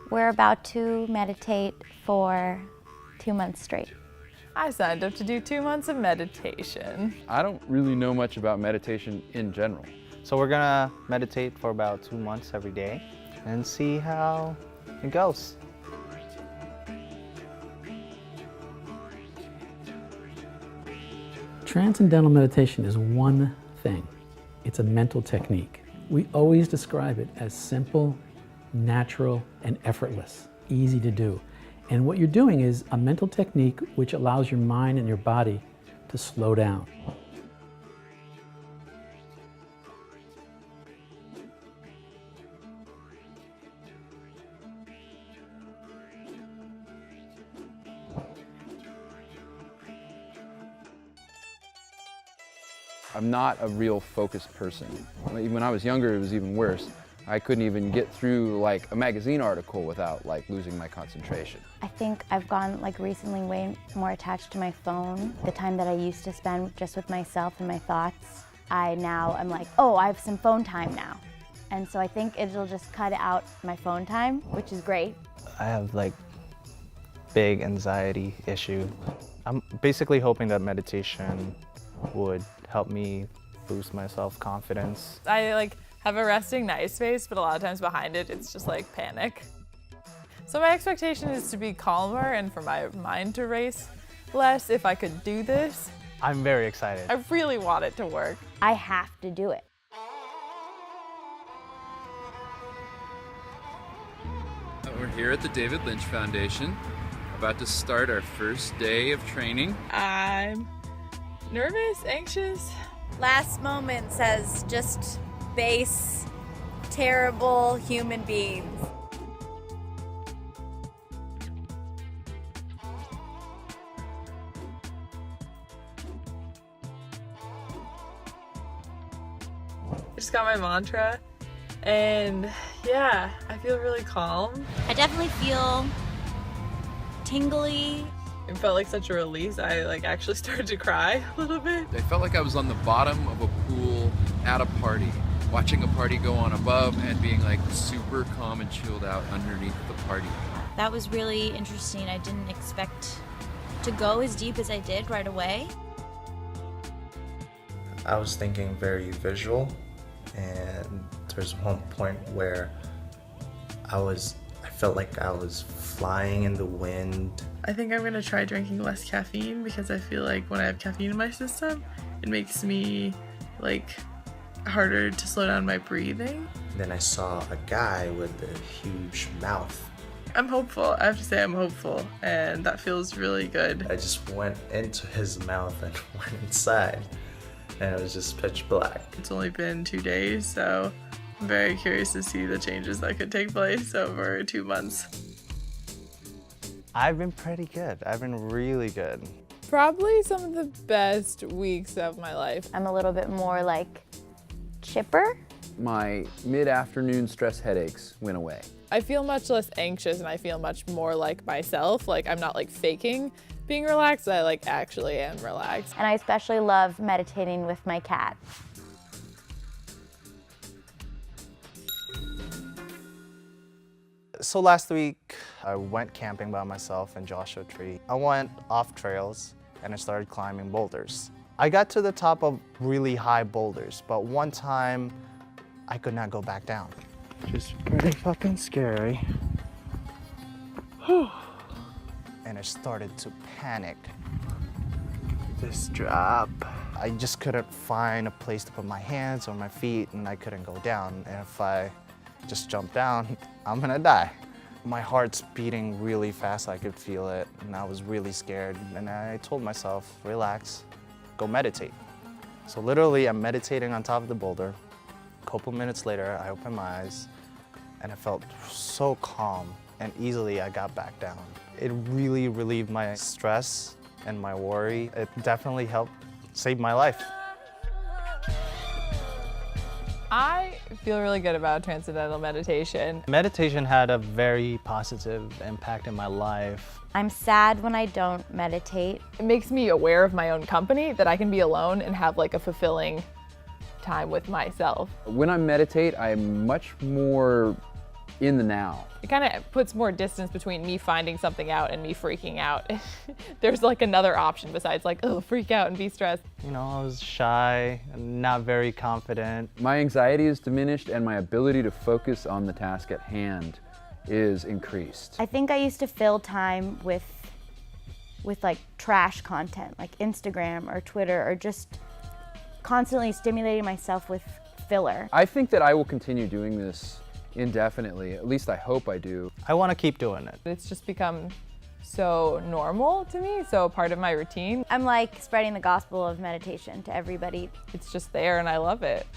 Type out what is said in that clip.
We're about to meditate for 2 months straight. I signed up to do 2 months of meditation. I don't really know much about meditation in general. So we're gonna meditate for about 2 months every day and see how it goes. Transcendental meditation is one thing. It's a mental technique. We always describe it as simple, natural, and effortless, easy to do. And what you're doing is a mental technique which allows your mind and your body to slow down. I'm not a real focused person. When I was younger, it was even worse. I couldn't even get through like a magazine article without like losing my concentration. I think I've gone recently way more attached to my phone. The time that I used to spend just with myself and my thoughts, I'm like, oh, I have some phone time now. And so I think it'll just cut out my phone time, which is great. I have big anxiety issue. I'm basically hoping that meditation would help me boost my self-confidence. I have a resting nice face, but a lot of times behind it, it's just panic. So my expectation is to be calmer and for my mind to race less if I could do this. I'm very excited. I really want it to work. I have to do it. We're here at the David Lynch Foundation, about to start our first day of training. I'm nervous, anxious. Last moment says just base, terrible human beings. I just got my mantra, and yeah, I feel really calm. I definitely feel tingly. It felt like such a release. I actually started to cry a little bit. I felt like I was on the bottom of a pool at a party, watching a party go on above and being super calm and chilled out underneath the party. That was really interesting. I didn't expect to go as deep as I did right away. I was thinking very visual, and there's one point where I felt like I was flying in the wind. I think I'm gonna try drinking less caffeine because I feel like when I have caffeine in my system, it makes me harder to slow down my breathing. Then I saw a guy with a huge mouth. I'm hopeful. I have to say I'm hopeful, and that feels really good. I just went into his mouth and went inside, and it was just pitch black. It's only been 2 days, so I'm very curious to see the changes that could take place over 2 months. I've been pretty good. I've been really good. Probably some of the best weeks of my life. I'm a little bit more chipper. My mid-afternoon stress headaches went away. I feel much less anxious and I feel much more like myself. I'm not faking being relaxed. I actually am relaxed. And I especially love meditating with my cat. So last week, I went camping by myself in Joshua Tree. I went off trails and I started climbing boulders. I got to the top of really high boulders, but one time I could not go back down. Just pretty fucking scary. And I started to panic. This drop. I just couldn't find a place to put my hands or my feet, and I couldn't go down. And if I just jump down, I'm gonna die. My heart's beating really fast, I could feel it, and I was really scared. And I told myself, relax, go meditate. So literally, I'm meditating on top of the boulder. A couple minutes later, I opened my eyes, and I felt so calm, and easily I got back down. It really relieved my stress and my worry. It definitely helped save my life. I feel really good about Transcendental Meditation. Meditation had a very positive impact in my life. I'm sad when I don't meditate. It makes me aware of my own company, that I can be alone and have a fulfilling time with myself. When I meditate, I'm much more in the now. It kind of puts more distance between me finding something out and me freaking out. There's like another option besides like, oh, freak out and be stressed. You know, I was shy and not very confident. My anxiety is diminished and my ability to focus on the task at hand is increased. I think I used to fill time with like trash content, like Instagram or Twitter, or just constantly stimulating myself with filler. I think that I will continue doing this indefinitely. At least I hope I do. I want to keep doing it. It's just become so normal to me, so part of my routine. I'm like spreading the gospel of meditation to everybody. It's just there and I love it.